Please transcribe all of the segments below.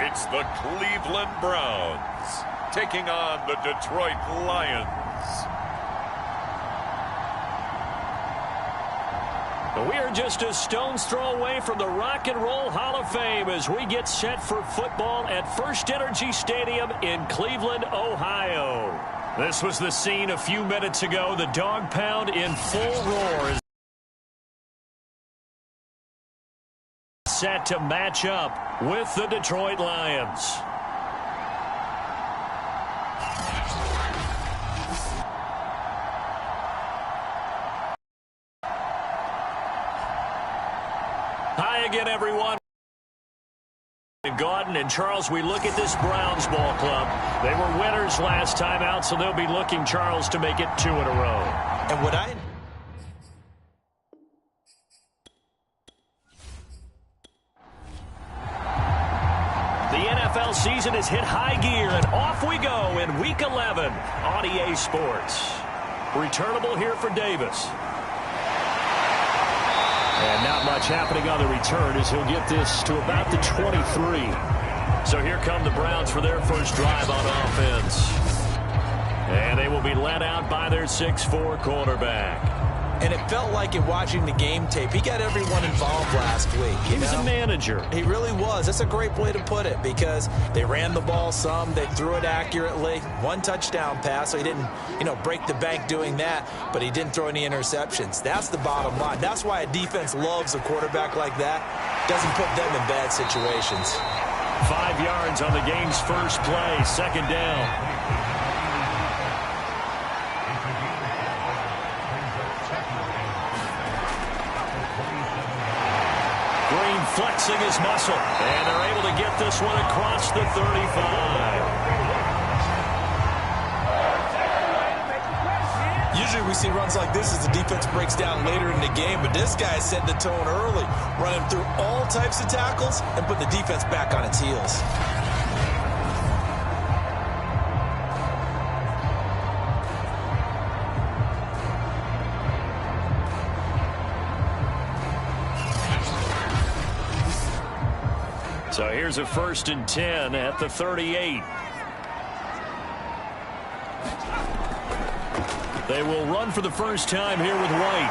It's the Cleveland Browns taking on the Detroit Lions. We are just a stone's throw away from the Rock and Roll Hall of Fame as we get set for football at First Energy Stadium in Cleveland, Ohio. This was the scene a few minutes ago. The dog pound in full roar. Set to match up with the Detroit Lions. Hi again, everyone. Gordon and Charles, we look at this Browns ball club. They were winners last time out, so they'll be looking, Charles, to make it 2 in a row. And what I... The NFL season has hit high gear, and off we go in Week 11 on EA Sports. Returnable here for Davis. And not much happening on the return as he'll get this to about the 23. So here come the Browns for their first drive on offense. And they will be led out by their 6'4" quarterback. And it felt like in watching the game tape, he got everyone involved last week. He was a manager. He really was. That's a great way to put it because they ran the ball some. They threw it accurately. 1 touchdown pass, so he didn't, break the bank doing that, but he didn't throw any interceptions. That's the bottom line. That's why a defense loves a quarterback like that. Doesn't put them in bad situations. 5 yards on the game's first play, 2nd down. Flexing his muscle, and they're able to get this one across the 35. Usually we see runs like this as the defense breaks down later in the game, but this guy set the tone early, running through all types of tackles and put the defense back on its heels. So here's a 1st and 10 at the 38. They will run for the first time here with White.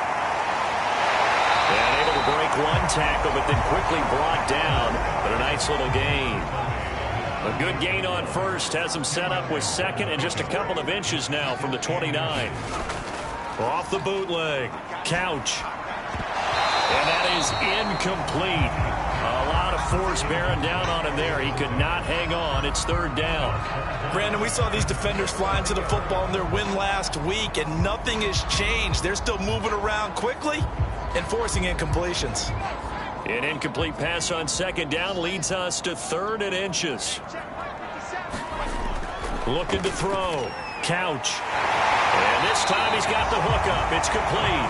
And able to break 1 tackle, but then quickly brought down. But a nice little gain. A good gain on first has them set up with 2nd and just a couple of inches now from the 29. Off the bootleg. Couch. And that is incomplete. A lot of force bearing down on him there. He could not hang on. It's 3rd down. Brandon, we saw these defenders flying to the football in their win last week, and nothing has changed. They're still moving around quickly and forcing incompletions. An incomplete pass on 2nd down leads us to 3rd and inches. Looking to throw. Couch. And this time he's got the hookup. It's complete.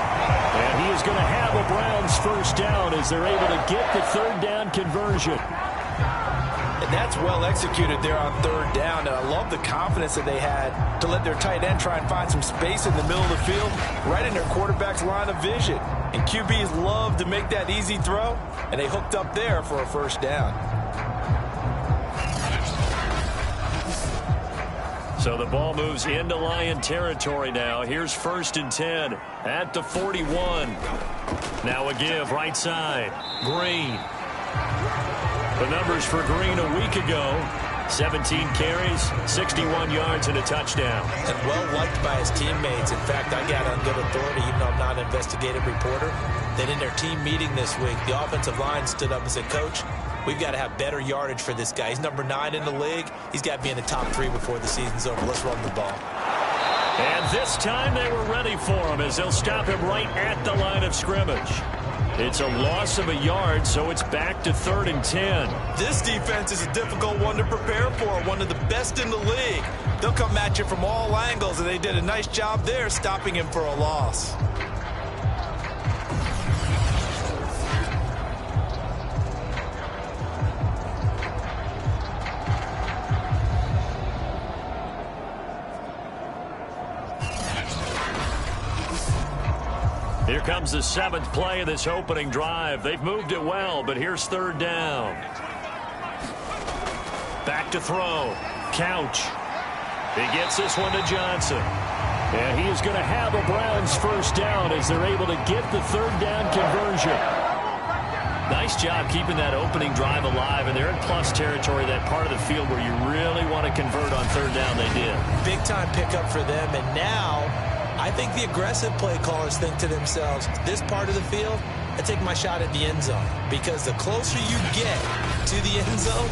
And he is going to have a Browns first down as they're able to get the 3rd down conversion. And that's well executed there on 3rd down. And I love the confidence that they had to let their tight end try and find some space in the middle of the field, right in their quarterback's line of vision. And QBs love to make that easy throw, and they hooked up there for a first down. So the ball moves into Lion territory now. Here's 1st and 10 at the 41. Now a give right side. Green. The numbers for Green a week ago. 17 carries, 61 yards, and a touchdown. And well-liked by his teammates. In fact, I got on good authority, even though I'm not an investigative reporter, that in their team meeting this week, the offensive line stood up and said, Coach, we've got to have better yardage for this guy. He's number 9 in the league. He's got to be in the top 3 before the season's over. Let's run the ball. And this time they were ready for him as they'll stop him right at the line of scrimmage. It's a loss of a yard, so it's back to 3rd and 10. This defense is a difficult one to prepare for, one of the best in the league. They'll come at you from all angles, and they did a nice job there stopping him for a loss. Here comes the 7th play of this opening drive. They've moved it well, but here's 3rd down. Back to throw. Couch. He gets this one to Johnson. And he is going to have a Browns first down as they're able to get the third down conversion. Nice job keeping that opening drive alive, and they're in plus territory, that part of the field where you really want to convert on third down. They did. Big-time pickup for them, and now I think the aggressive play callers think to themselves, this part of the field, I take my shot at the end zone, because the closer you get to the end zone,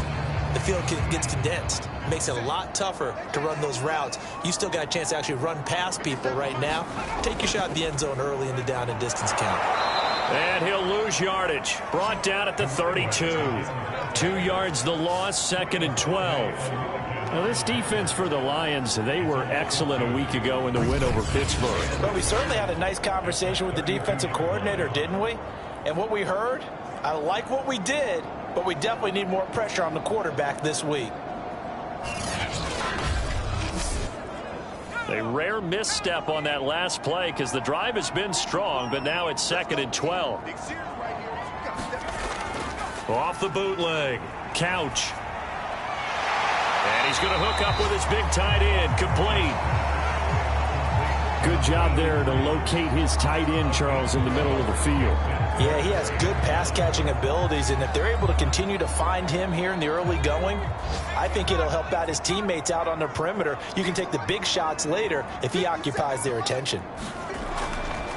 the field gets condensed. It makes it a lot tougher to run those routes. You still got a chance to actually run past people right now. Take your shot at the end zone early in the down and distance count. And he'll lose yardage. Brought down at the 32. 2 yards the loss, 2nd and 12. Now, this defense for the Lions, they were excellent a week ago in the win over Pittsburgh. Well, we certainly had a nice conversation with the defensive coordinator, didn't we? And what we heard, I like what we did, but we definitely need more pressure on the quarterback this week. A rare misstep on that last play because the drive has been strong, but now it's 2nd and 12. Off the bootleg. Couch. And he's going to hook up with his big tight end. Complete. Good job there to locate his tight end, Charles, in the middle of the field. Yeah, he has good pass-catching abilities, and if they're able to continue to find him here in the early going, I think it'll help out his teammates out on the perimeter. You can take the big shots later if he occupies their attention.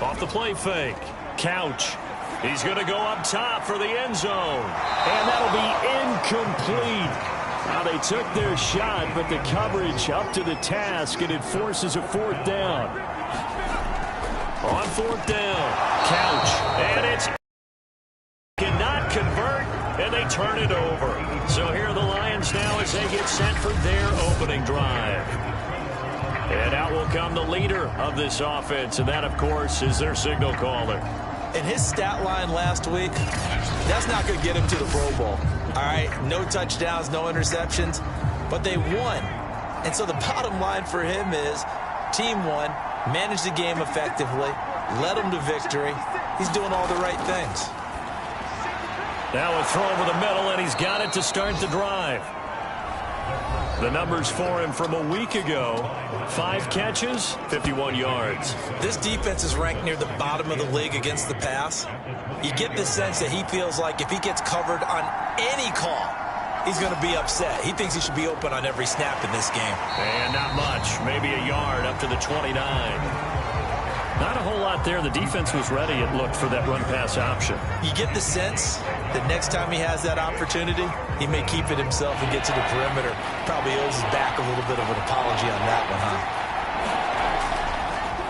Off the play fake. Couch. He's going to go up top for the end zone. And that'll be incomplete. Now, they took their shot, but the coverage up to the task, and it forces a 4th down. On 4th down, Couch, and it's cannot convert, and they turn it over. So here are the Lions now as they get set for their opening drive. And out will come the leader of this offense, and that, of course, is their signal caller. And his stat line last week, that's not going to get him to the Pro Bowl. All right, no touchdowns, no interceptions, but they won. And so the bottom line for him is team won, managed the game effectively, led them to victory. He's doing all the right things. Now a throw over the middle, and he's got it to start the drive. The numbers for him from a week ago, 5 catches, 51 yards. This defense is ranked near the bottom of the league against the pass. You get the sense that he feels like if he gets covered on any call, he's going to be upset. He thinks he should be open on every snap in this game. And not much, maybe a yard up to the 29. Not a whole lot there. The defense was ready, it looked, for that run-pass option. You get the sense that next time he has that opportunity, he may keep it himself and get to the perimeter. Probably owes his back a little bit of an apology on that one, huh?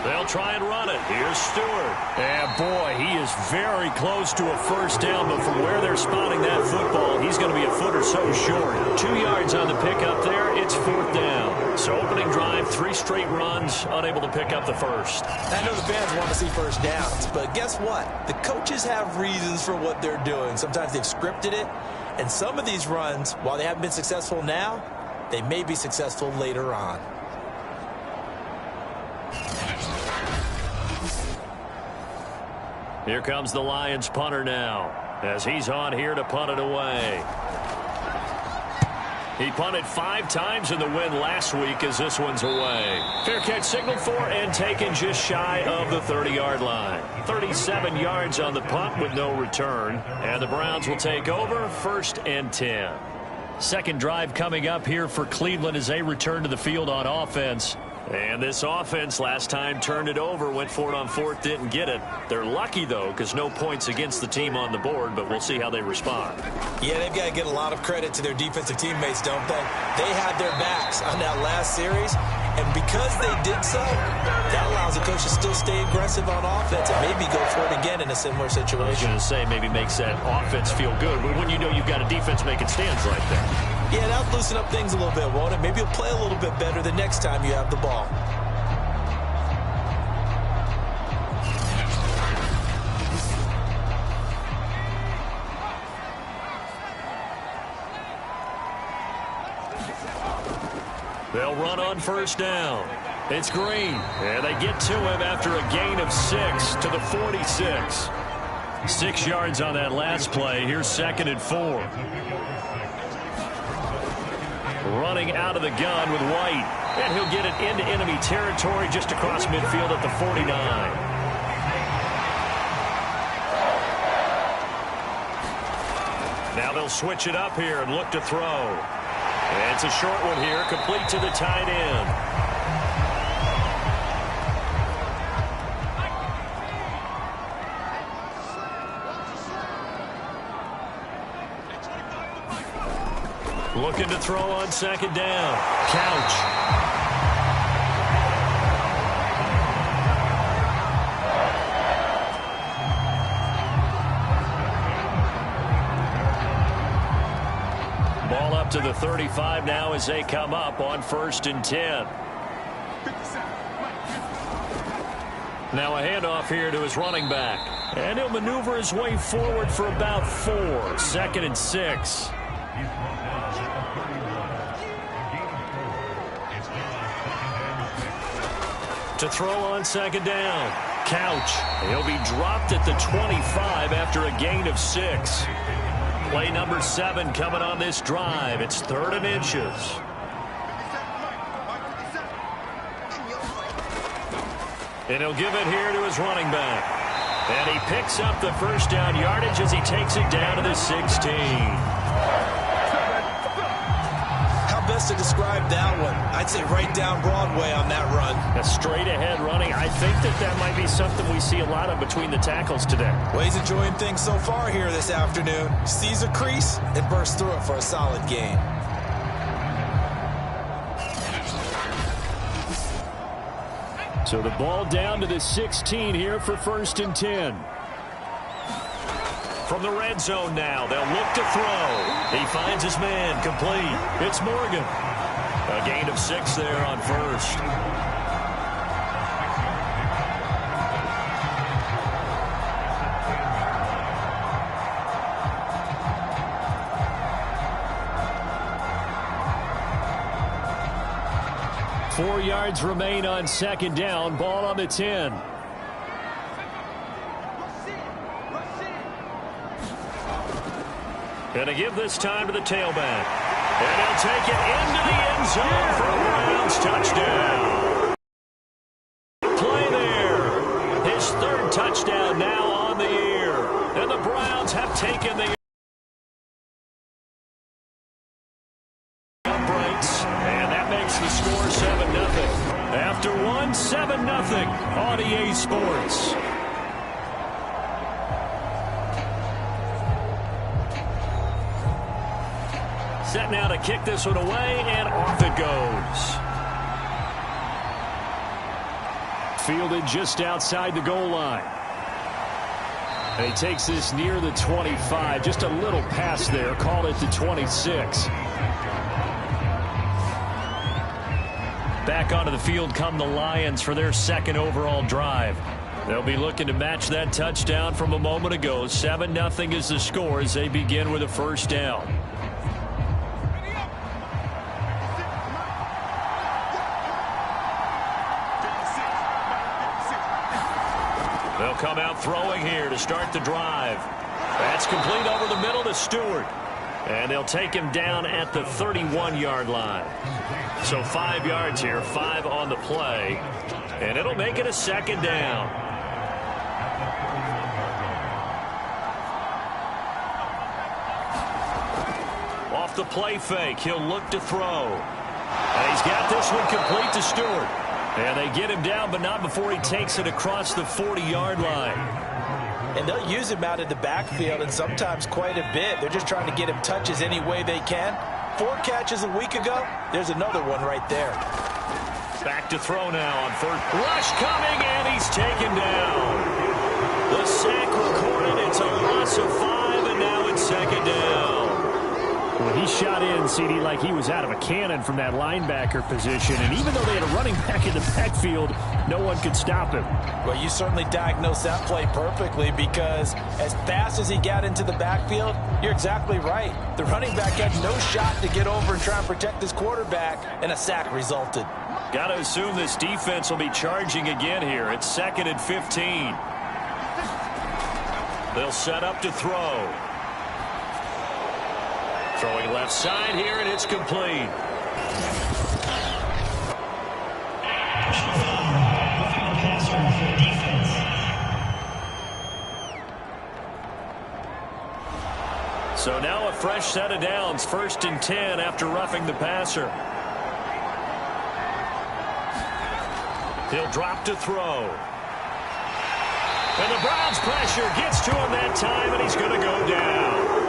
They'll try and run it. Here's Stewart. And, boy, he is very close to a first down, but from where they're spotting that football, he's going to be a foot or so short. 2 yards on the pickup there. It's 4th down. So opening drive, 3 straight runs, unable to pick up the first. I know the fans want to see first downs, but guess what? The coaches have reasons for what they're doing. Sometimes they've scripted it, and some of these runs, while they haven't been successful now, they may be successful later on. Here comes the Lions punter now, as he's on here to punt it away. He punted 5 times in the win last week as this one's away. Fair catch signaled for and taken just shy of the 30-yard line. 37 yards on the punt with no return. And the Browns will take over 1st and 10. Second drive coming up here for Cleveland as they return to the field on offense. And this offense last time turned it over, went for it on 4th, didn't get it. They're lucky, though, because no points against the team on the board, but we'll see how they respond. Yeah, they've got to get a lot of credit to their defensive teammates, don't they? They had their backs on that last series, and because they did so, that allows the coach to still stay aggressive on offense and maybe go for it again in a similar situation. I was going to say maybe makes that offense feel good, but when you know you've got a defense making stands like that. Yeah, that'll loosen up things a little bit, won't it? Maybe you'll play a little bit better the next time you have the ball. They'll run on first down. It's Green, and they get to him after a gain of 6 to the 46. 6 yards on that last play. Here's 2nd and 4. Running out of the gun with White. And he'll get it into enemy territory just across midfield at the 49. Now they'll switch it up here and look to throw. And it's a short one here, complete to the tight end. Looking to throw on second down. Couch. Ball up to the 35 now as they come up on 1st and 10. Now a handoff here to his running back. And he'll maneuver his way forward for about 4. 2nd and 6. To throw on second down. Couch. He'll be dropped at the 25 after a gain of 6. Play number 7 coming on this drive. It's 3rd and inches. And he'll give it here to his running back. And he picks up the first down yardage as he takes it down to the 16. Best to describe that one. I'd say right down Broadway on that run. A straight ahead running. I think that might be something we see a lot of between the tackles today. Well, he's enjoying things so far here this afternoon. Sees a crease and bursts through it for a solid gain. So the ball down to the 16 here for 1st and 10. From the red zone now, they'll look to throw. He finds his man, complete. It's Morgan. A gain of 6 there on 1st. Four yards remain on second down. Ball on the 10. Going to give this time to the tailback. And he'll take it into the end zone for a Browns touchdown. Play there. His 3rd touchdown now on the year. And the Browns have taken the uprights. And that makes the score 7-0. After one, 7-0 on EA Sports. Set now to kick this one away, and off it goes. Fielded just outside the goal line. And he takes this near the 25. Just a little pass there. Call it the 26. Back onto the field come the Lions for their 2nd overall drive. They'll be looking to match that touchdown from a moment ago. 7-0 is the score as they begin with a 1st down. They'll come out throwing here to start the drive. That's complete over the middle to Stewart. And they'll take him down at the 31-yard line. So 5 yards here, 5 on the play. And it'll make it a 2nd down. Off the play fake, he'll look to throw. And he's got this one complete to Stewart. And they get him down, but not before he takes it across the 40-yard line. And they'll use him out in the backfield, and sometimes quite a bit. They're just trying to get him touches any way they can. 4 catches a week ago. There's another one right there. Back to throw now on 1st. Rush coming, and he's taken down. The sack recorded. It's a loss of 5, and now it's 2nd down. Well, he shot in, CD, like he was out of a cannon from that linebacker position. And even though they had a running back in the backfield, no one could stop him. Well, you certainly diagnosed that play perfectly, because as fast as he got into the backfield, you're exactly right. The running back had no shot to get over and try and protect his quarterback, and a sack resulted. Got to assume this defense will be charging again here. It's 2nd and 15. They'll set up to throw. Throwing left side here, and it's complete. So now a fresh set of downs, 1st and 10 after roughing the passer. He'll drop to throw. And the Browns pressure gets to him that time, and he's going to go down.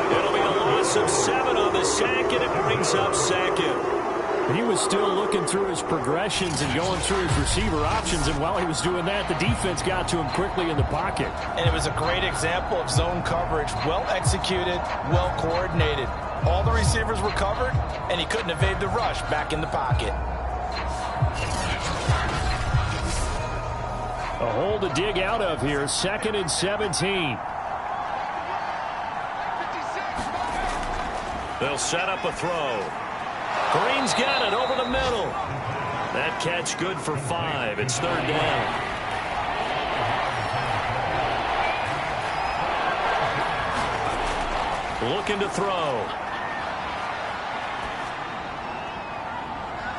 It'll be a loss of 7 on the sack, and it brings up 2nd. He was still looking through his progressions and going through his receiver options, and while he was doing that, the defense got to him quickly in the pocket. And it was a great example of zone coverage. Well executed, well coordinated. All the receivers were covered, and he couldn't evade the rush back in the pocket. A hole to dig out of here, 2nd and 17. They'll set up a throw. Green's got it over the middle. That catch good for 5. It's 3rd down. Looking to throw.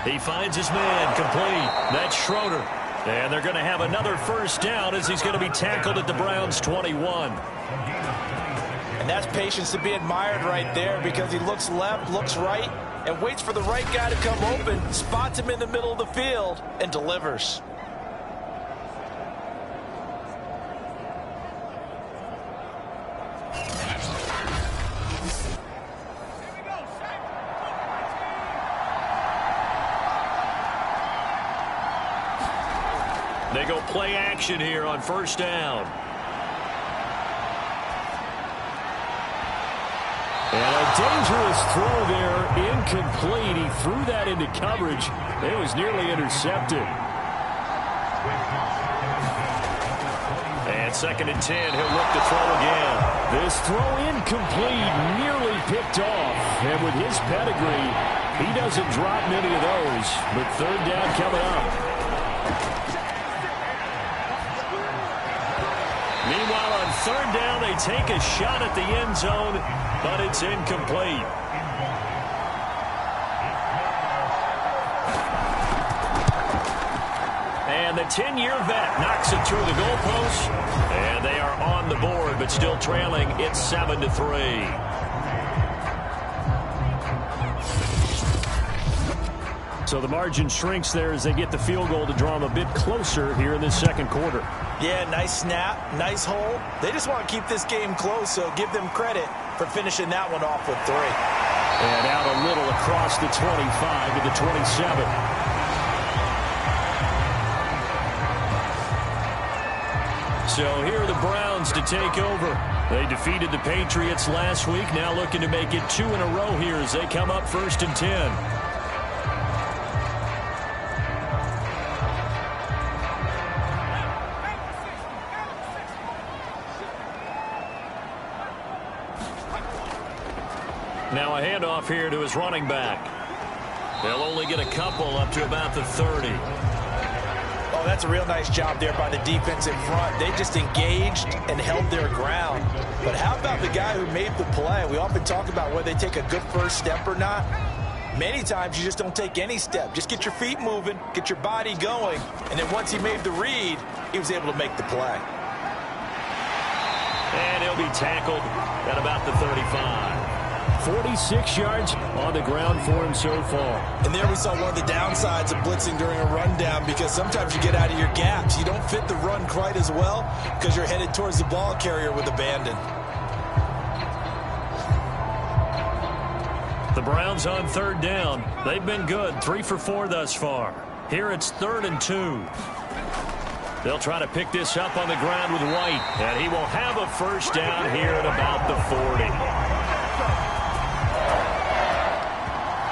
He finds his man complete. That's Schroeder. And they're going to have another 1st down as he's going to be tackled at the Browns' 21. And that's patience to be admired right there, because he looks left, looks right, and waits for the right guy to come open, spots him in the middle of the field, and delivers. They go play action here on 1st down. And a dangerous throw there, incomplete. He threw that into coverage. It was nearly intercepted. And 2nd and 10, he'll look to throw again. This throw incomplete, nearly picked off. And with his pedigree, he doesn't drop many of those. But 3rd down coming up. Meanwhile, on 3rd down, they take a shot at the end zone, but it's incomplete. And the 10-year vet knocks it through the goalpost, and they are on the board, but still trailing. It's 7-3. So the margin shrinks there as they get the field goal to draw them a bit closer here in this 2nd quarter. Yeah, nice snap, nice hole. They just want to keep this game close, so give them credit for finishing that one off with 3. And out a little across the 25 to the 27. So here are the Browns to take over. They defeated the Patriots last week, now looking to make it 2 in a row here as they come up 1st and 10. Now a handoff here to his running back. They'll only get a couple up to about the 30. Oh, that's a real nice job there by the defense in front. They just engaged and held their ground. But how about the guy who made the play? We often talk about whether they take a good first step or not. Many times you just don't take any step. Just get your feet moving, get your body going, and then once he made the read, he was able to make the play. And he'll be tackled at about the 35. 46 yards on the ground for him so far. And there we saw one of the downsides of blitzing during a rundown, because sometimes you get out of your gaps. You don't fit the run quite as well because you're headed towards the ball carrier with abandon. The Browns on 3rd down. They've been good, 3 for 4 thus far. Here it's 3rd and 2. They'll try to pick this up on the ground with White, and he will have a 1st down here at about the 40.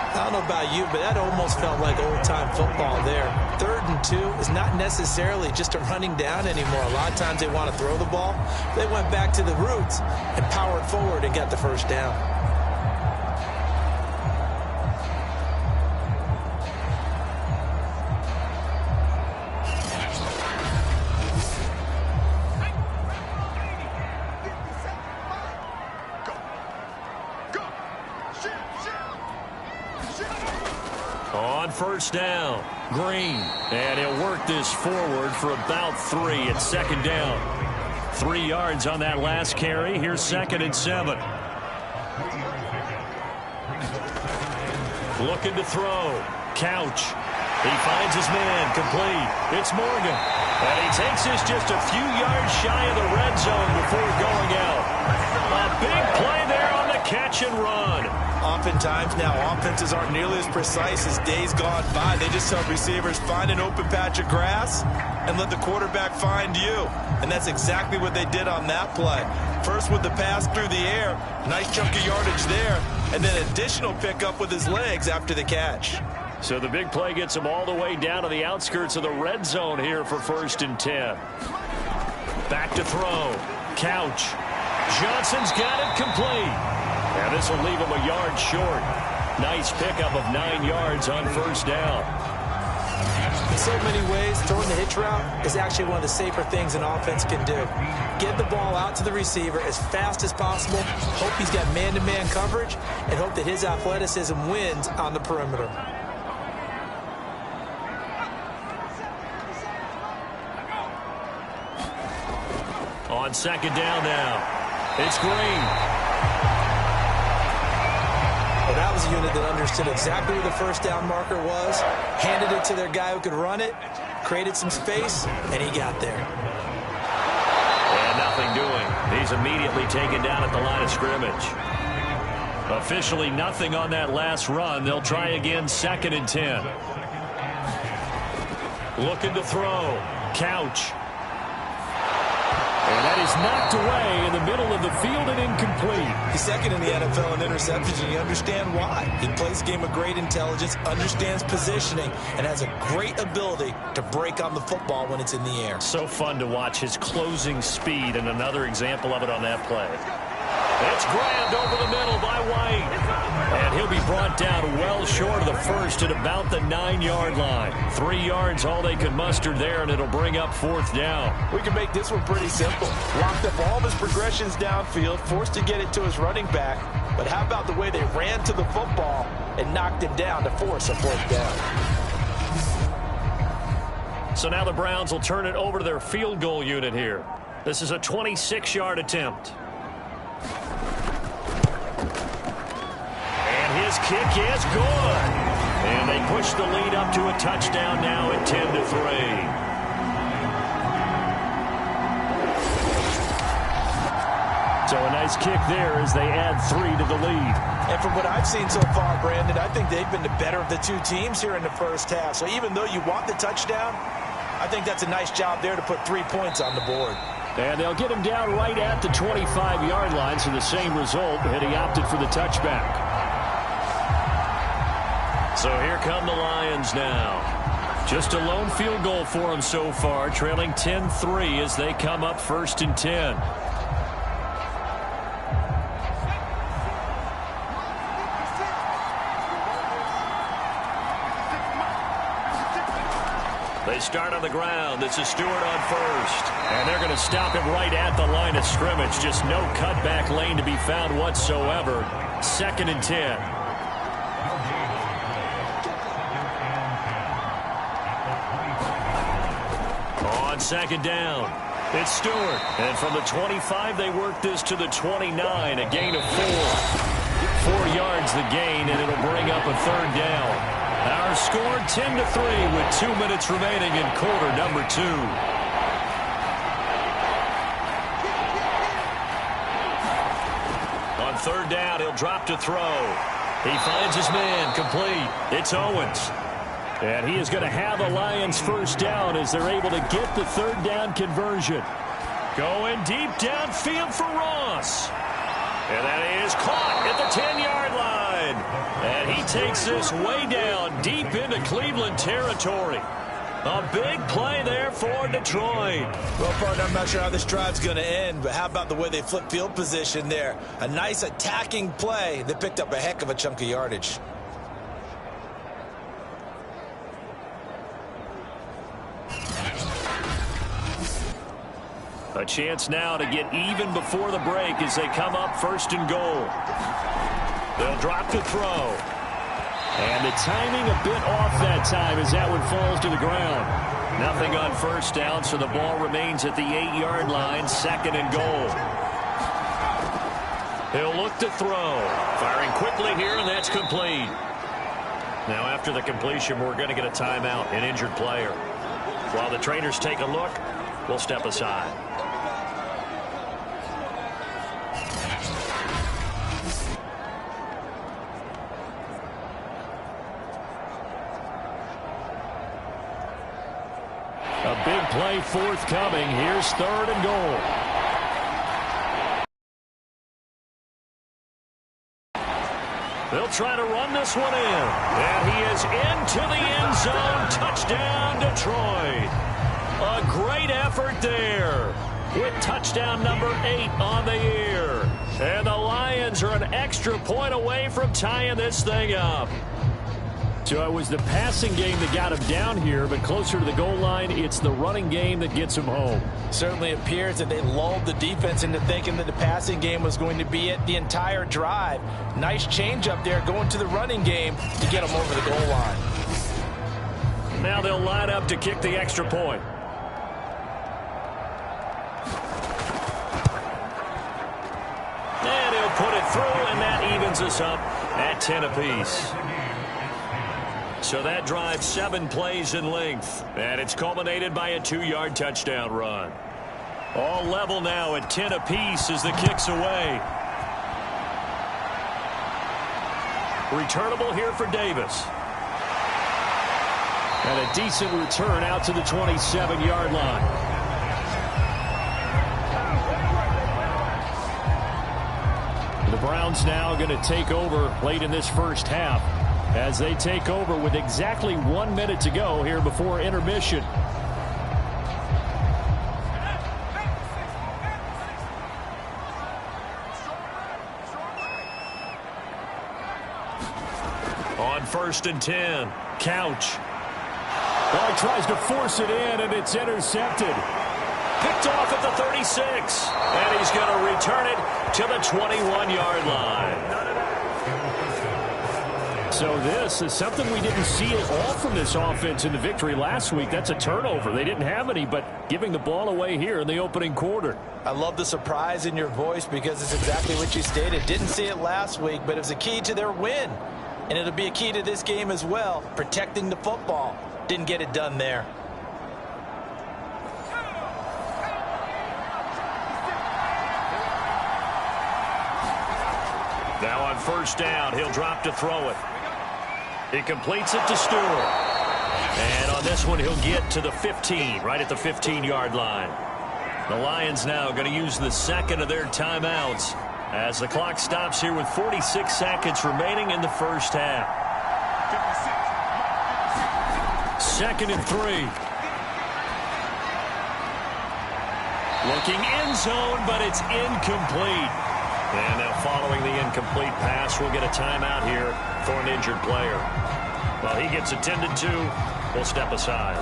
I don't know about you, but that almost felt like old-time football there. 3rd and 2 is not necessarily just a running down anymore. A lot of times they want to throw the ball. They went back to the roots and powered forward and got the 1st down. On first down, Green. And he'll work this forward for about 3 at second down. 3 yards on that last carry. Here's 2nd and 7. Looking to throw. Couch. He finds his man. Complete. It's Morgan. And he takes this just a few yards shy of the red zone before going out. A big play there on the catch and run. Oftentimes now, offenses aren't nearly as precise as days gone by. They just help receivers find an open patch of grass and let the quarterback find you. And that's exactly what they did on that play. First with the pass through the air, nice chunk of yardage there, and then additional pickup with his legs after the catch. So the big play gets him all the way down to the outskirts of the red zone here for 1st and 10. Back to throw. Couch. Johnson's got it complete. And this will leave him a yard short. Nice pickup of 9 yards on first down. In so many ways, throwing the hitch route is actually one of the safer things an offense can do. Get the ball out to the receiver as fast as possible, hope he's got man-to-man coverage, and hope that his athleticism wins on the perimeter. On second down now, it's Green. Well, that was a unit that understood exactly where the first down marker was, handed it to their guy who could run it, created some space, and he got there. And nothing doing. He's immediately taken down at the line of scrimmage. Officially nothing on that last run. They'll try again, 2nd and 10. Looking to throw. Couch. And that is knocked away in the middle of the field and incomplete. He's 2nd in the NFL in interceptions, and you understand why. He plays a game of great intelligence, understands positioning, and has a great ability to break on the football when it's in the air. So fun to watch his closing speed, and another example of it on that play. It's grabbed over the middle by White. And he'll be brought down well short of the first at about the 9-yard line. 3 yards all they could muster there, and it'll bring up 4th down. We can make this one pretty simple. Locked up all of his progressions downfield, forced to get it to his running back. But how about the way they ran to the football and knocked him down to force a 4th down? So now the Browns will turn it over to their field goal unit here. This is a 26-yard attempt. His kick is good. And they push the lead up to a touchdown now at 10-3. So a nice kick there as they add 3 to the lead. And from what I've seen so far, Brandon, I think they've been the better of the two teams here in the first half. So even though you want the touchdown, I think that's a nice job there to put 3 points on the board. And they'll get him down right at the 25-yard line, so the same result, and he opted for the touchback. So here come the Lions now. Just a lone field goal for them so far, trailing 10-3 as they come up 1st and 10. They start on the ground. This is Stewart on first. And they're going to stop him right at the line of scrimmage. Just no cutback lane to be found whatsoever. 2nd and 10. On second down, it's Stewart. And from the 25, they work this to the 29, a gain of 4. 4 yards the gain, and it'll bring up a 3rd down. Our score 10-3 with 2 minutes remaining in quarter number 2. On 3rd down, he'll drop to throw. He finds his man, complete. It's Owens. And he is going to have a Lions 1st down as they're able to get the 3rd down conversion. Going deep downfield for Ross. And that is caught at the 10-yard line. And he takes this way down deep into Cleveland territory. A big play there for Detroit. Well, partner, I'm not sure how this drive's going to end, but how about the way they flip field position there? A nice attacking play that picked up a heck of a chunk of yardage. A chance now to get even before the break as they come up 1st and goal. They'll drop to throw. And the timing a bit off that time as that one falls to the ground. Nothing on first down, so the ball remains at the 8-yard line, 2nd and goal. He'll look to throw. Firing quickly here, and that's complete. Now, after the completion, we're going to get a timeout, an injured player. While the trainers take a look, we'll step aside. A big play forthcoming. Here's 3rd and goal. They'll try to run this one in. And he is into the end zone. Touchdown, Detroit. A great effort there with touchdown number 8 on the year. And the Lions are an extra point away from tying this thing up. So it was the passing game that got him down here, but closer to the goal line, it's the running game that gets him home. Certainly appears that they lulled the defense into thinking that the passing game was going to be it the entire drive. Nice change up there going to the running game to get them over the goal line. Now they'll line up to kick the extra point. And he'll put it through, and that evens us up at 10 apiece. So that drives 7 plays in length, and it's culminated by a 2-yard touchdown run. All level now at 10 apiece as the kick's away. Returnable here for Davis. And a decent return out to the 27-yard line. The Browns now going to take over late in this first half as they take over with exactly 1 minute to go here before intermission. On 1st and 10, Couch. Well, he tries to force it in, and it's intercepted. Picked off at the 36, and he's going to return it to the 21-yard line. So this is something we didn't see at all from this offense in the victory last week. That's a turnover. They didn't have any, but giving the ball away here in the opening quarter. I love the surprise in your voice because it's exactly what you stated. Didn't see it last week, but it was a key to their win. And it'll be a key to this game as well, protecting the football. Didn't get it done there. Now on 1st down, he'll drop to throw it. He completes it to Stewart. And on this one, he'll get to the 15, right at the 15-yard line. The Lions now going to use the 2nd of their timeouts as the clock stops here with 46 seconds remaining in the first half. 2nd and 3. Looking end zone, but it's incomplete. And now following the incomplete pass, we'll get a timeout here for an injured player. While he gets attended to, we'll step aside.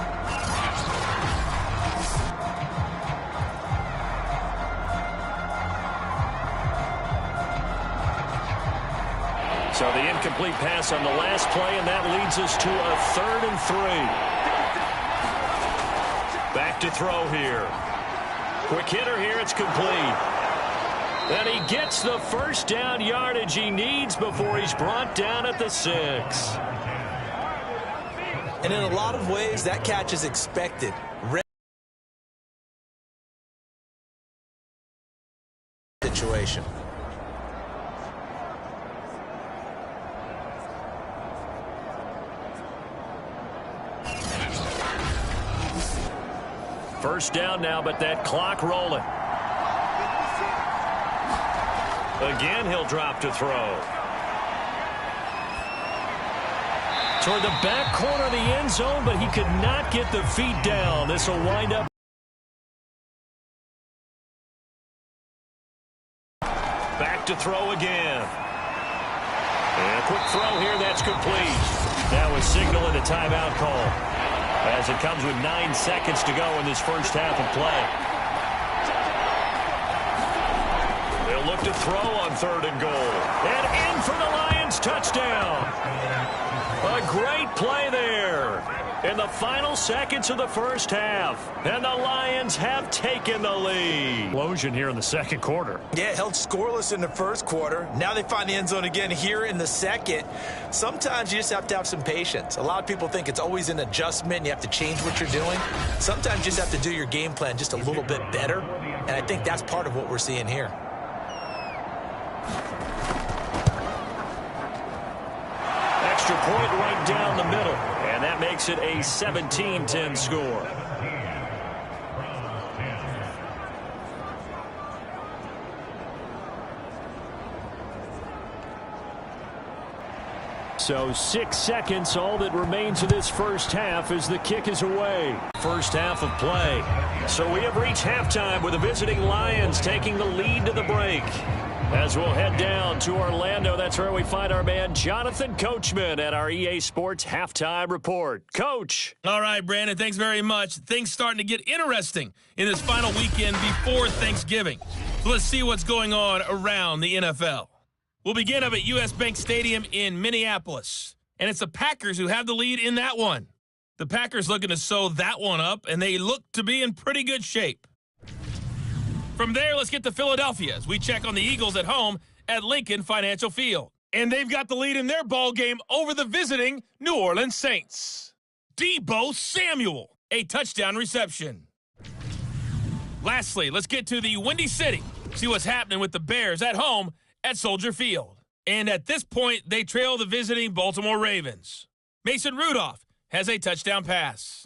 So the incomplete pass on the last play, and that leads us to a 3rd and 3. Back to throw here. Quick hitter here, it's complete. And he gets the first down yardage he needs before he's brought down at the 6. And in a lot of ways, that catch is expected. Situation. First down now, but that clock rolling. Again, he'll drop to throw. Toward the back corner of the end zone, but he could not get the feet down. This will wind up. Back to throw again. And a quick throw here, that's complete. That was signaling a timeout call, as it comes with 9 seconds to go in this first half of play. They'll look to throw on 3rd and goal. And in for the Lions touchdown. great play there in the final seconds of the first half. And the Lions have taken the lead. Explosion here in the second quarter. Yeah, held scoreless in the first quarter. Now they find the end zone again here in the second. Sometimes you just have to have some patience. A lot of people think it's always an adjustment. You have to change what you're doing. Sometimes you just have to do your game plan just a little bit better. And I think that's part of what we're seeing here. Extra point right down the middle. And that makes it a 17-10 score. So 6 seconds, all that remains of this first half as the kick is away. First half of play. So we have reached halftime with the visiting Lions taking the lead to the break. As we'll head down to Orlando, that's where we find our man Jonathan Coachman at our EA Sports Halftime Report. Coach. All right, Brandon, thanks very much. Things starting to get interesting in this final weekend before Thanksgiving. So let's see what's going on around the NFL. We'll begin up at U.S. Bank Stadium in Minneapolis. And it's the Packers who have the lead in that one. The Packers looking to sew that one up, and they look to be in pretty good shape. From there, let's get to Philadelphia as we check on the Eagles at home at Lincoln Financial Field. And they've got the lead in their ball game over the visiting New Orleans Saints. Deebo Samuel, a touchdown reception. Lastly, let's get to the Windy City. See what's happening with the Bears at home at Soldier Field. And at this point, they trail the visiting Baltimore Ravens. Mason Rudolph has a touchdown pass.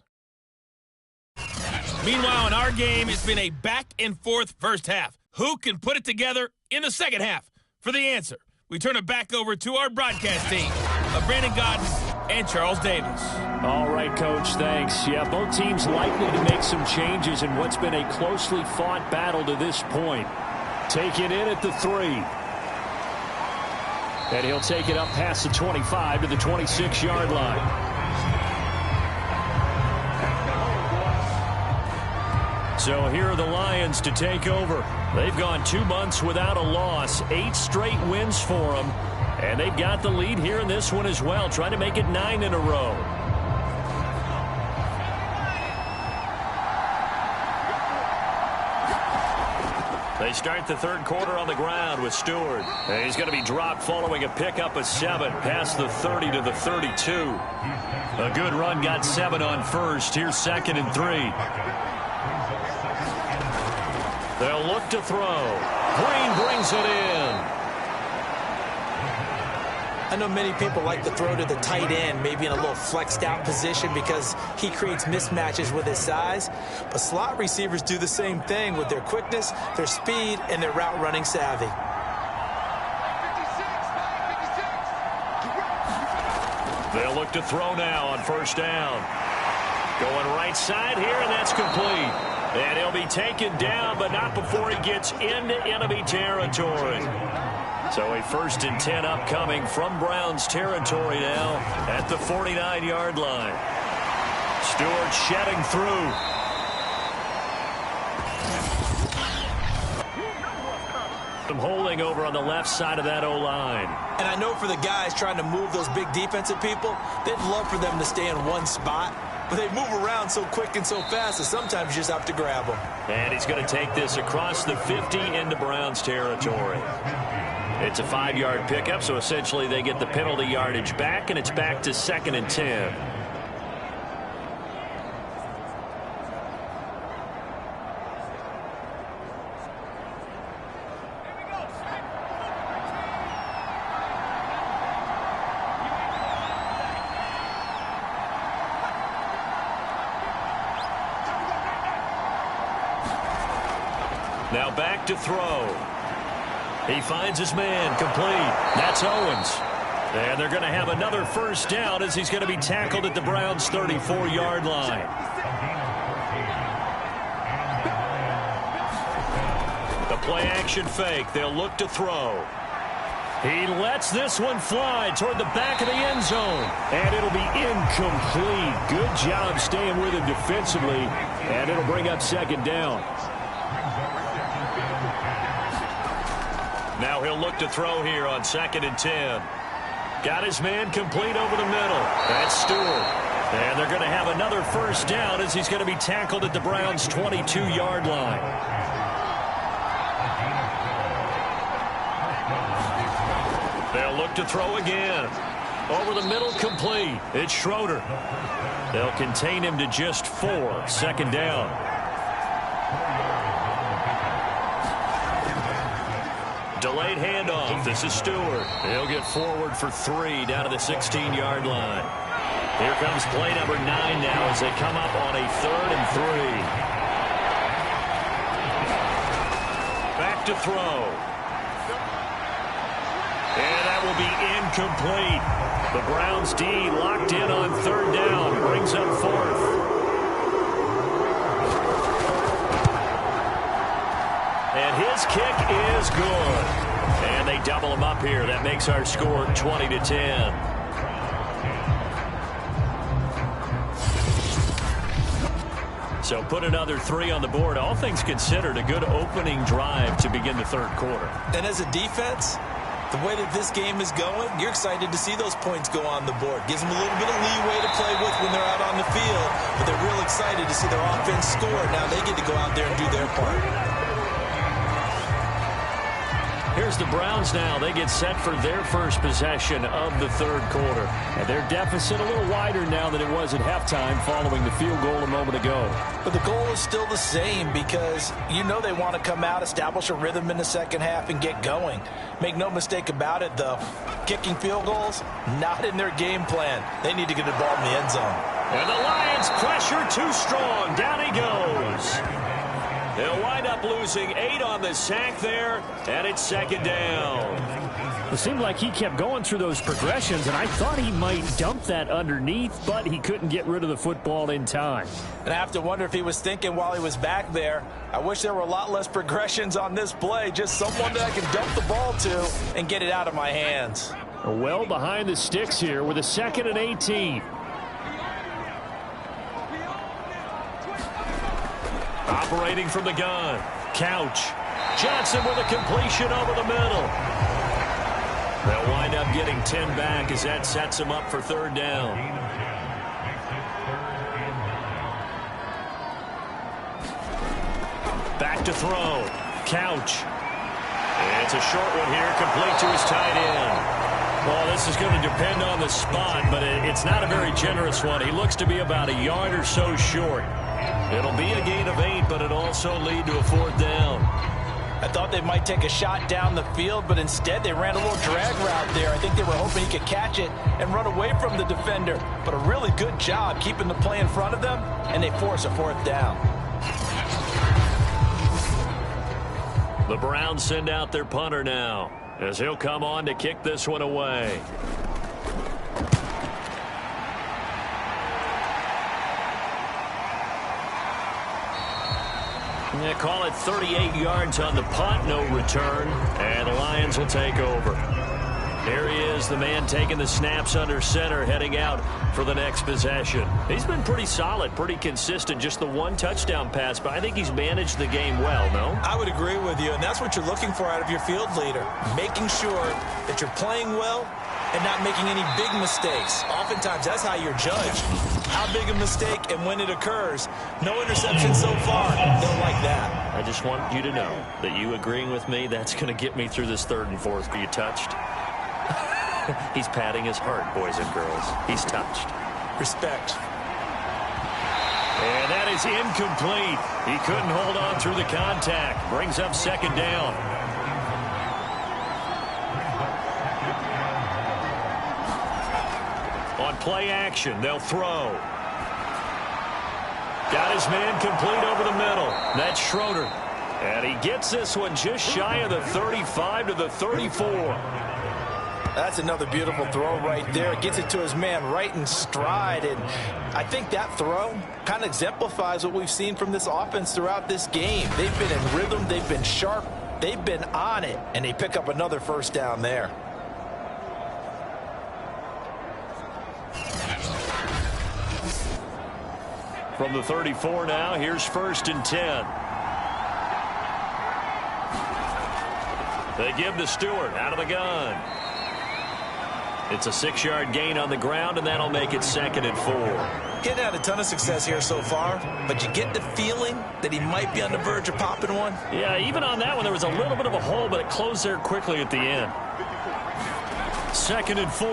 Meanwhile, in our game, it's been a back-and-forth first half. Who can put it together in the second half? For the answer, we turn it back over to our broadcast team of Brandon Godden and Charles Davis. All right, Coach, thanks. Yeah, both teams likely to make some changes in what's been a closely fought battle to this point. Take it in at the 3. And he'll take it up past the 25 to the 26-yard line. So here are the Lions to take over. They've gone 2 months without a loss, 8 straight wins for them. And they've got the lead here in this one as well, trying to make it 9 in a row. They start the third quarter on the ground with Stewart. And he's going to be dropped following a pickup of 7 past the 30 to the 32. A good run got 7 on first. Here's 2nd and 3. They'll look to throw. Green brings it in. I know many people like to throw to the tight end, maybe in a little flexed out position because he creates mismatches with his size. But slot receivers do the same thing with their quickness, their speed, and their route running savvy. They'll look to throw now on first down. Going right side here, and that's complete. And he'll be taken down, but not before he gets into enemy territory. So a 1st and 10 upcoming from Browns territory now at the 49-yard line. Stewart shedding through. Some holding over on the left side of that O-line. And I know for the guys trying to move those big defensive people, they'd love for them to stay in one spot. But they move around so quick and so fast that sometimes you just have to grab them. And he's going to take this across the 50 into Browns territory. It's a 5-yard pickup, so essentially they get the penalty yardage back, and it's back to 2nd and 10. Now back to throw. He finds his man, complete. That's Owens. And they're going to have another first down as he's going to be tackled at the Browns' 34-yard line. The play-action fake. They'll look to throw. He lets this one fly toward the back of the end zone. And it'll be incomplete. Good job staying with him defensively. And it'll bring up 2nd down. Now he'll look to throw here on 2nd and 10. Got his man complete over the middle. That's Stewart. And they're going to have another first down as he's going to be tackled at the Browns' 22-yard line. They'll look to throw again. Over the middle, complete. It's Schroeder. They'll contain him to just 4. Second down. Delayed handoff. This is Stewart. He'll get forward for 3 down to the 16-yard line. Here comes play number 9 now as they come up on a 3rd and 3. Back to throw. And that will be incomplete. The Browns D locked in on 3rd down. Brings up 4th. And his kick is good. And they double him up here. That makes our score 20-10. So put another 3 on the board. All things considered, a good opening drive to begin the 3rd quarter. And as a defense, the way that this game is going, you're excited to see those points go on the board. Gives them a little bit of leeway to play with when they're out on the field, but they're real excited to see their offense score. Now they get to go out there and do their part. Here's the Browns now. They get set for their first possession of the 3rd quarter. And their deficit a little wider now than it was at halftime following the field goal a moment ago. But the goal is still the same because you know they want to come out, establish a rhythm in the second half, and get going. Make no mistake about it, though. Kicking field goals, not in their game plan. They need to get the ball in the end zone. And the Lions pressure too strong. Down he goes. They'll wind up losing 8 on the sack there, and it's 2nd down. It seemed like he kept going through those progressions, and I thought he might dump that underneath, but he couldn't get rid of the football in time. And I have to wonder if he was thinking while he was back there, I wish there were a lot less progressions on this play, just someone that I can dump the ball to and get it out of my hands. Well behind the sticks here with a 2nd and 18. Operating from the gun. Couch. Johnson with a completion over the middle. They'll wind up getting 10 back as that sets him up for 3rd down. Back to throw. Couch. And it's a short one here, complete to his tight end. Well, this is going to depend on the spot, but it's not a very generous one. He looks to be about a yard or so short. It'll be a gain of 8, but it'll also lead to a 4th down. I thought they might take a shot down the field, but instead they ran a little drag route there. I think they were hoping he could catch it and run away from the defender. But a really good job keeping the play in front of them, and they force a 4th down. The Browns send out their punter now, as he'll come on to kick this one away. They call it 38 yards on the punt, no return, and the Lions will take over. Here he is, the man taking the snaps under center, heading out for the next possession. He's been pretty solid, pretty consistent, just the 1 touchdown pass, but I think he's managed the game well, no? I would agree with you, and that's what you're looking for out of your field leader, making sure that you're playing well and not making any big mistakes. Oftentimes, that's how you're judged. How big a mistake and when it occurs. No interception so far. Don't like that. I just want you to know that you agreeing with me, that's going to get me through this 3rd and 4th. Are you touched? He's patting his heart, boys and girls. He's touched. Respect. And that is incomplete. He couldn't hold on through the contact. Brings up 2nd down. On play action, they'll throw. Got his man complete over the middle. That's Schroeder. And he gets this one just shy of the 35 to the 34. That's another beautiful throw right there. Gets it to his man right in stride. And I think that throw kind of exemplifies what we've seen from this offense throughout this game. They've been in rhythm. They've been sharp. They've been on it. And they pick up another 1st down there. From the 34 now, here's 1st and 10. They give to Stewart out of the gun. It's a 6-yard gain on the ground, and that'll make it 2nd and 4. Getting had a ton of success here so far, but you get the feeling that he might be on the verge of popping one. Yeah, even on that one, there was a little bit of a hole, but it closed there quickly at the end. 2nd and 4.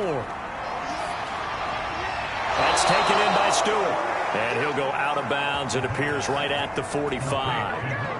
That's taken in by Stewart. And he'll go out of bounds. It appears right at the 45.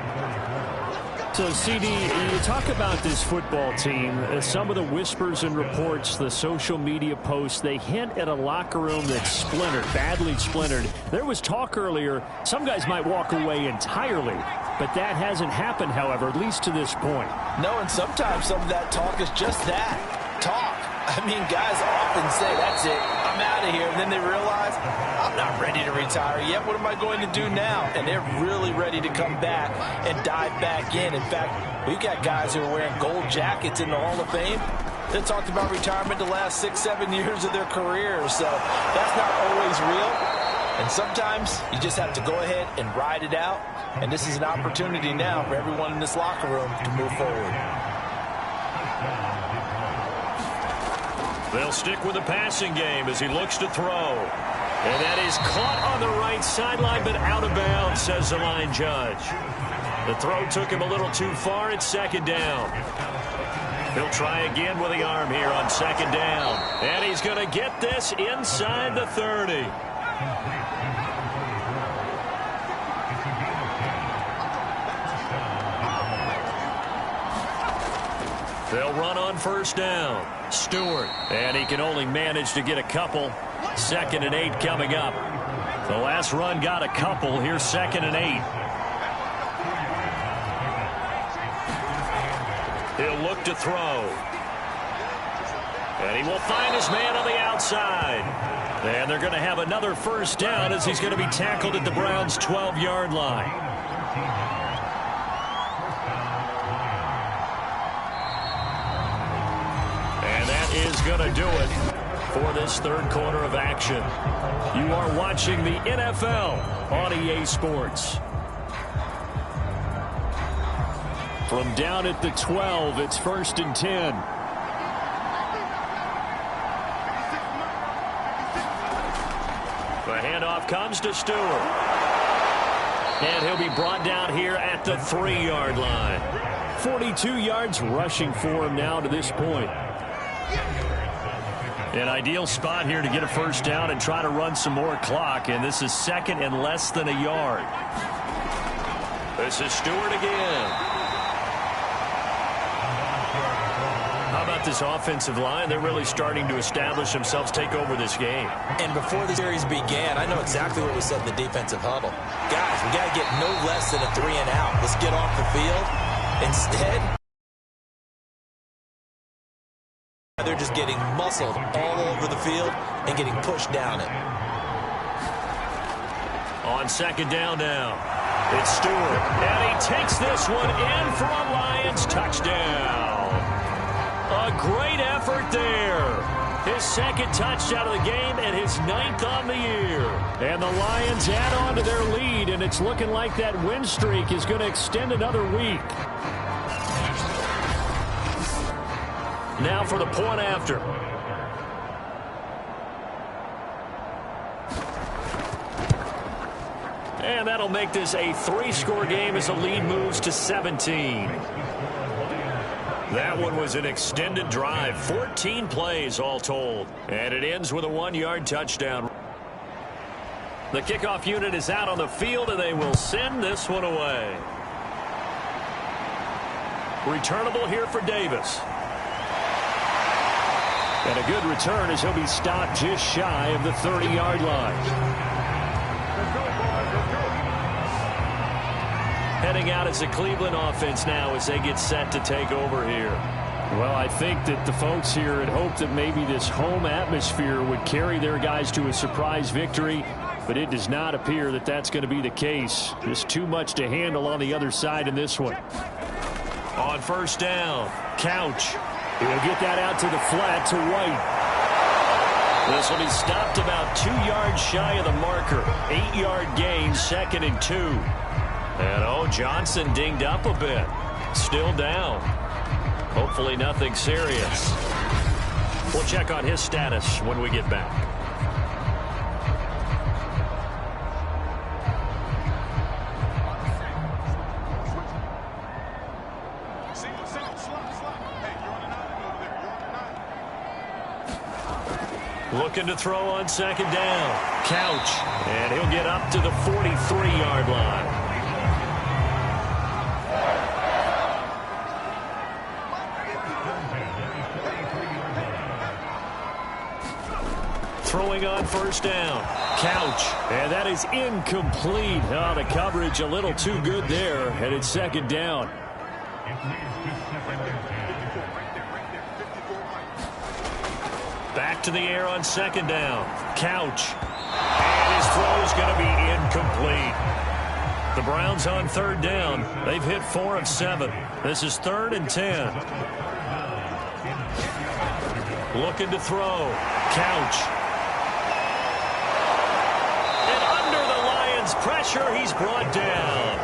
So, CD, you talk about this football team, some of the whispers and reports, the social media posts, they hint at a locker room that's splintered, badly splintered. There was talk earlier, some guys might walk away entirely, but that hasn't happened, however, at least to this point. No, and sometimes some of that talk is just that, talk. I mean, guys often say, that's it, I'm out of here, and then they realize, I'm not ready to retire yet. What am I going to do now? And they're really ready to come back and dive back in. In fact, we've got guys who are wearing gold jackets in the Hall of Fame. They talked about retirement the last 6-7 years of their careers, so that's not always real. And sometimes you just have to go ahead and ride it out, and this is an opportunity now for everyone in this locker room to move forward. They'll stick with the passing game as he looks to throw. And that is caught on the right sideline, but out of bounds, says the line judge. The throw took him a little too far. It's 2nd down. He'll try again with the arm here on 2nd down. And he's going to get this inside the 30. They'll run on 1st down. Stewart, and he can only manage to get a couple. 2nd and 8 coming up. The last run got a couple. Here's 2nd and 8. He'll look to throw. And he will find his man on the outside. And they're going to have another 1st down as he's going to be tackled at the Browns' 12-yard line. Is going to do it for this 3rd quarter of action. You are watching the NFL on EA Sports. From down at the 12, it's 1st and 10. The handoff comes to Stewart. And he'll be brought down here at the 3-yard line. 42 yards rushing for him now to this point. An ideal spot here to get a 1st down and try to run some more clock, and this is 2nd and less than a yard. This is Stewart again. How about this offensive line? They're really starting to establish themselves, take over this game. And before the series began, I know exactly what was said in the defensive huddle. Guys, we got to get no less than a 3 and out. Let's get off the field. Instead, they're just getting muscled all over the field and getting pushed down it. On 2nd down now, it's Stewart. And he takes this one in for a Lions touchdown. A great effort there. His 2nd touchdown of the game and his 9th on the year. And the Lions add on to their lead, and it's looking like that win streak is going to extend another week. Now for the point after. And that'll make this a 3-score game as the lead moves to 17. That one was an extended drive. 14 plays all told. And it ends with a 1-yard touchdown. The kickoff unit is out on the field, and they will send this one away. Returnable here for Davis. And a good return as he'll be stopped just shy of the 30-yard line. Heading out as the Cleveland offense now as they get set to take over here. Well, I think that the folks here had hoped that maybe this home atmosphere would carry their guys to a surprise victory, but it does not appear that that's going to be the case. Just too much to handle on the other side in this one. On 1st down, Couch. He'll get that out to the flat to White. This will be stopped about 2 yards shy of the marker. 8-yard gain, 2nd and 2. And, Johnson dinged up a bit. Still down. Hopefully nothing serious. We'll check on his status when we get back. Looking to throw on second down. Couch. And he'll get up to the 43-yard line. Throwing on first down. Couch. And that is incomplete. Oh, the coverage a little too good there. And it's second down. Back to the air on second down. Couch. And his throw is going to be incomplete. The Browns on third down. They've hit 4 of 7. This is 3rd and 10. Looking to throw. Couch. And under the Lions' pressure, he's brought down.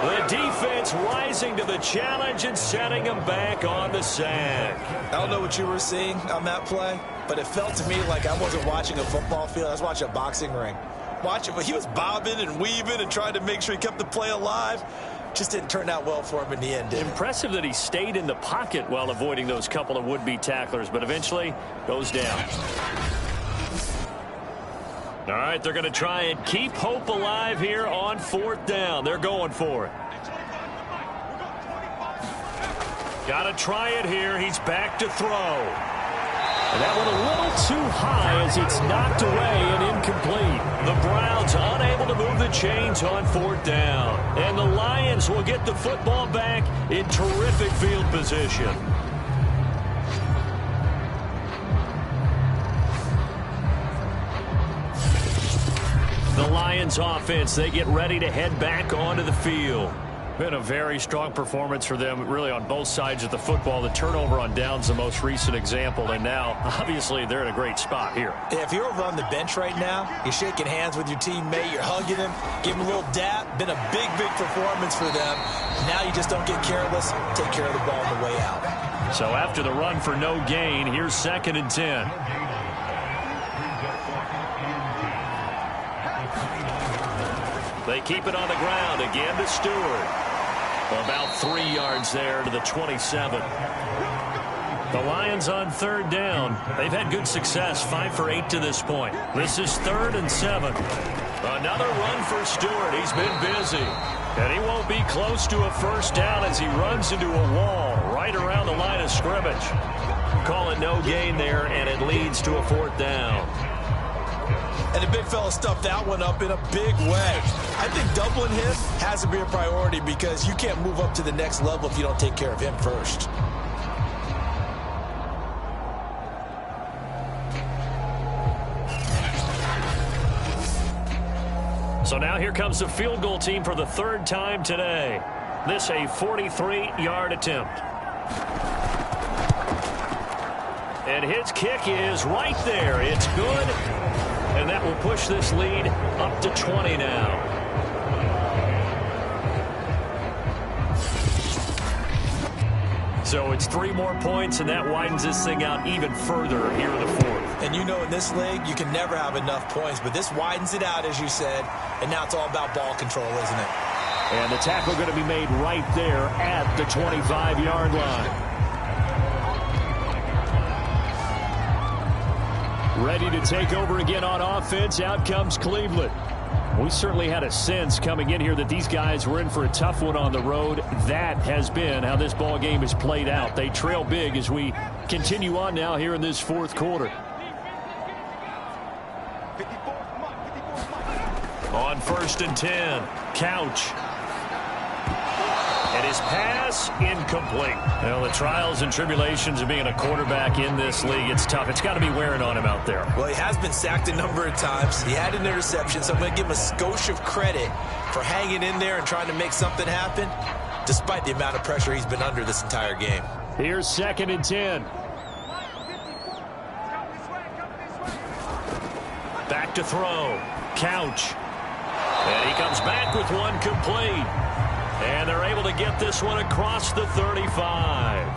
The defense rising to the challenge and setting him back on the sack. I don't know what you were seeing on that play, but it felt to me like I wasn't watching a football field. I was watching a boxing ring. But he was bobbing and weaving and trying to make sure he kept the play alive. Just didn't turn out well for him in the end. Impressive that he stayed in the pocket while avoiding those couple of would-be tacklers, but eventually goes down. All right, they're going to try and keep hope alive here on 4th down. They're going for it. Got to try it here. He's back to throw. And that one a little too high as it's knocked away and incomplete. The Browns unable to move the chains on 4th down. And the Lions will get the football back in terrific field position. The Lions offense, they get ready to head back onto the field. Been a very strong performance for them, really, on both sides of the football. The turnover on downs, the most recent example, and now, obviously, they're in a great spot here. Yeah, if you're over on the bench right now, you're shaking hands with your teammate, you're hugging him, give him a little dap. Been a big, big performance for them. Now you just don't get careless. Take care of the ball on the way out. So after the run for no gain, here's 2nd and 10. They keep it on the ground again to Stewart. About 3 yards there to the 27. The Lions on 3rd down. They've had good success, 5 for 8 to this point. This is 3rd and 7. Another run for Stewart. He's been busy. And he won't be close to a first down as he runs into a wall right around the line of scrimmage. Call it no gain there, and it leads to a 4th down. And the big fella stuffed that one up in a big way. I think doubling him has to be a priority because you can't move up to the next level if you don't take care of him first. So now here comes the field goal team for the 3rd time today. This a 43-yard attempt. And his kick is right there. It's good. And that will push this lead up to 20 now. So it's 3 more points, and that widens this thing out even further here in the 4th. And you know, in this league, you can never have enough points, but this widens it out, as you said, and now it's all about ball control, isn't it? And the tackle going to be made right there at the 25-yard line. Ready to take over again on offense. Out comes Cleveland. We certainly had a sense coming in here that these guys were in for a tough one on the road. That has been how this ball game has played out. They trail big as we continue on now here in this 4th quarter. On 1st and 10, Couch. And his pass incomplete. Well, the trials and tribulations of being a quarterback in this league, it's tough. It's got to be wearing on him out there. Well, he has been sacked a number of times. He had an interception, so I'm going to give him a skosh of credit for hanging in there and trying to make something happen, despite the amount of pressure he's been under this entire game. Here's 2nd and 10. Back to throw. Couch. And he comes back with one complete. And they're able to get this one across the 35.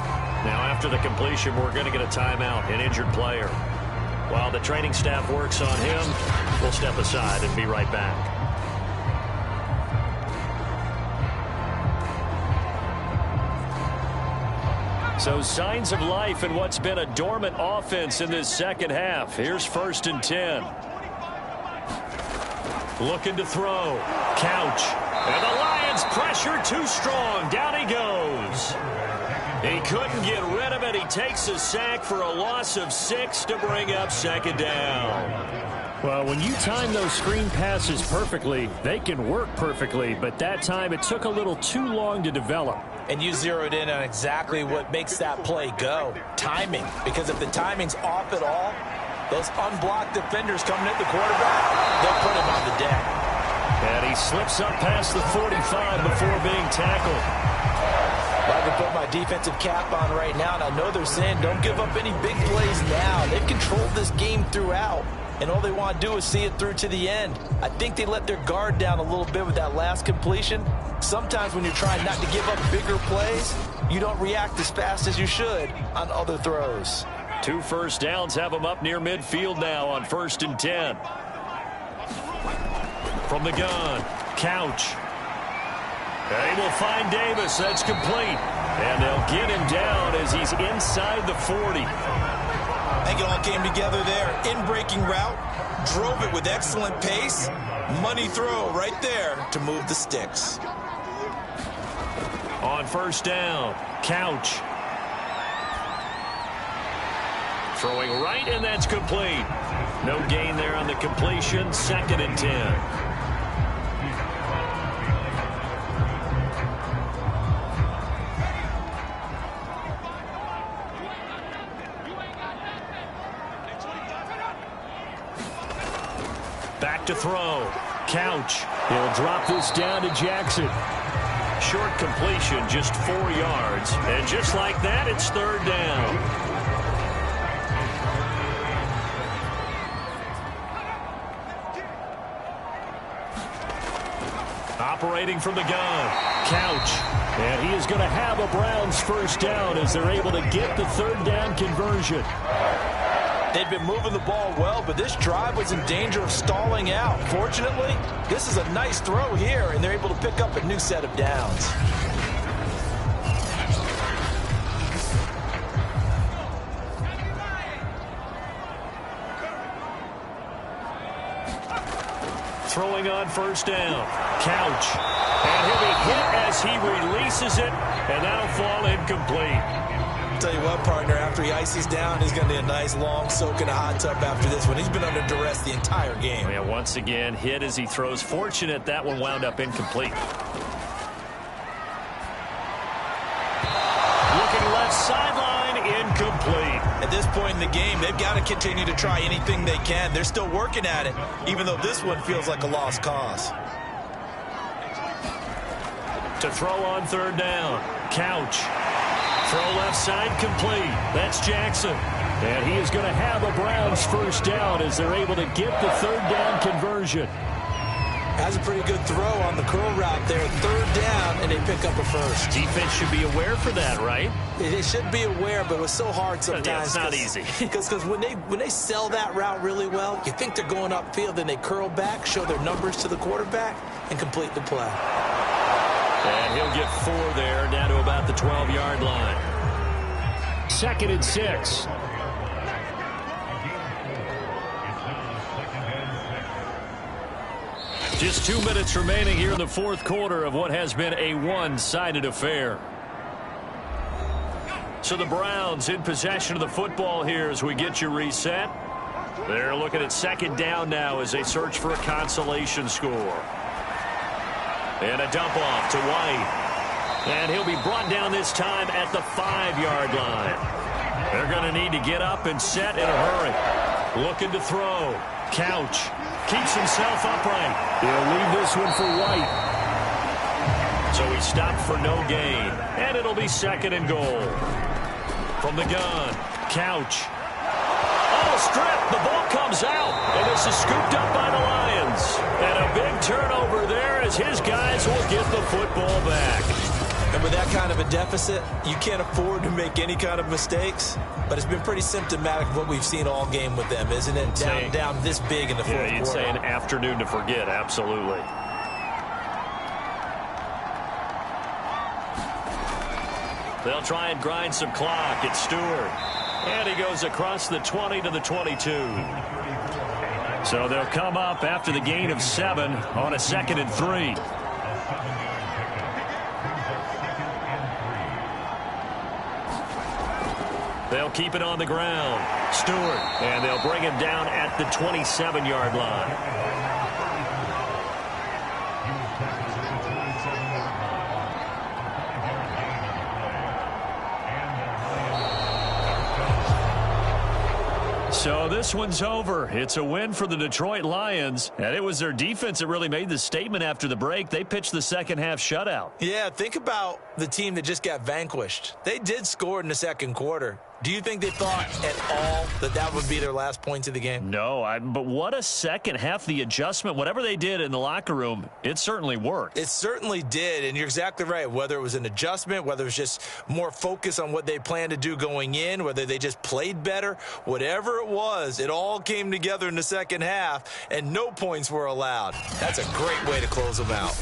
Now, after the completion, we're going to get a timeout, an injured player. While the training staff works on him, we'll step aside and be right back. So signs of life in what's been a dormant offense in this second half. Here's 1st and 10. Looking to throw. Couch. And the Lions pressure too strong. Down he goes. He couldn't get rid of it. He takes a sack for a loss of 6 to bring up 2nd down. Well, when you time those screen passes perfectly, they can work perfectly. But that time it took a little too long to develop. And you zeroed in on exactly what makes that play go. Timing. Because if the timing's off at all, those unblocked defenders coming at the quarterback, they'll put him on the deck. And he slips up past the 45 before being tackled. I can put my defensive cap on right now, and I know they're saying don't give up any big plays now. They've controlled this game throughout, and all they want to do is see it through to the end. I think they let their guard down a little bit with that last completion. Sometimes when you're trying not to give up bigger plays, you don't react as fast as you should on other throws. 2 first downs have them up near midfield now on 1st and 10. From the gun, Couch. They will find Davis. That's complete. And they'll get him down as he's inside the 40. I think it all came together there. In-breaking route, drove it with excellent pace. Money throw right there to move the sticks. On 1st down, Couch. Throwing right, and that's complete. No gain there on the completion. 2nd and 10. Back to throw. Couch. He'll drop this down to Jackson. Short completion, just 4 yards. And just like that, it's 3rd down. Operating from the gun. Couch. And he is going to have a Browns 1st down as they're able to get the 3rd down conversion. They've been moving the ball well, but this drive was in danger of stalling out. Fortunately, this is a nice throw here, and they're able to pick up a new set of downs. Throwing on 1st down. Couch. And he'll be hit as he releases it, and that'll fall incomplete. Tell you what, partner, after he ices down, he's going to need a nice long soak in a hot tub after this one. He's been under duress the entire game. Yeah, once again, hit as he throws. Fortunate that one wound up incomplete. Looking left sideline, incomplete. At this point in the game, they've got to continue to try anything they can. They're still working at it, even though this one feels like a lost cause. To throw on 3rd down, Couch. Throw left side complete. That's Jackson. And he is going to have a Browns 1st down as they're able to get the 3rd down conversion. Has a pretty good throw on the curl route there. 3rd down, and they pick up a 1st. Defense should be aware for that, right? They should be aware, but it was so hard sometimes. Yeah, it's not easy. Because when they sell that route really well, you think they're going upfield, then they curl back, show their numbers to the quarterback, and complete the play. And he'll get 4 there, down to about the 12-yard line. 2nd and 6. Just 2 minutes remaining here in the 4th quarter of what has been a one-sided affair. So the Browns in possession of the football here as we get you reset. They're looking at 2nd down now as they search for a consolation score. And a dump off to White. And he'll be brought down this time at the 5-yard line. They're going to need to get up and set in a hurry. Looking to throw. Couch. Keeps himself upright. He'll leave this one for White. So he stopped for no gain. And it'll be 2nd and goal. From the gun. Couch. Oh, strip. The ball comes out. And this is scooped up by the Lions. And a big turnover there as his guys will get the football back. And with that kind of a deficit, you can't afford to make any kind of mistakes. But it's been pretty symptomatic of what we've seen all game with them, isn't it? Down this big in the fourth quarter. You'd say an afternoon to forget, absolutely. They'll try and grind some clock. It's Stewart. And he goes across the 20 to the 22. So they'll come up after the gain of 7 on a 2nd and 3. They'll keep it on the ground. Stewart. And they'll bring him down at the 27-yard line. So this one's over. It's a win for the Detroit Lions, and it was their defense that really made the statement after the break. They pitched the second half shutout. Yeah, think about the team that just got vanquished. They did score in the second quarter. Do you think they thought at all that that would be their last points of the game? No, but what a second half. The adjustment, whatever they did in the locker room, it certainly worked. It certainly did, and you're exactly right. Whether it was an adjustment, whether it was just more focus on what they planned to do going in, whether they just played better, whatever it was, it all came together in the second half, and no points were allowed. That's a great way to close them out.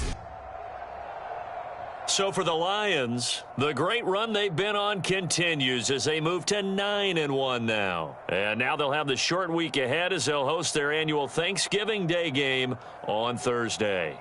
So for the Lions, the great run they've been on continues as they move to 9-1 now. And now they'll have the short week ahead as they'll host their annual Thanksgiving Day game on Thursday.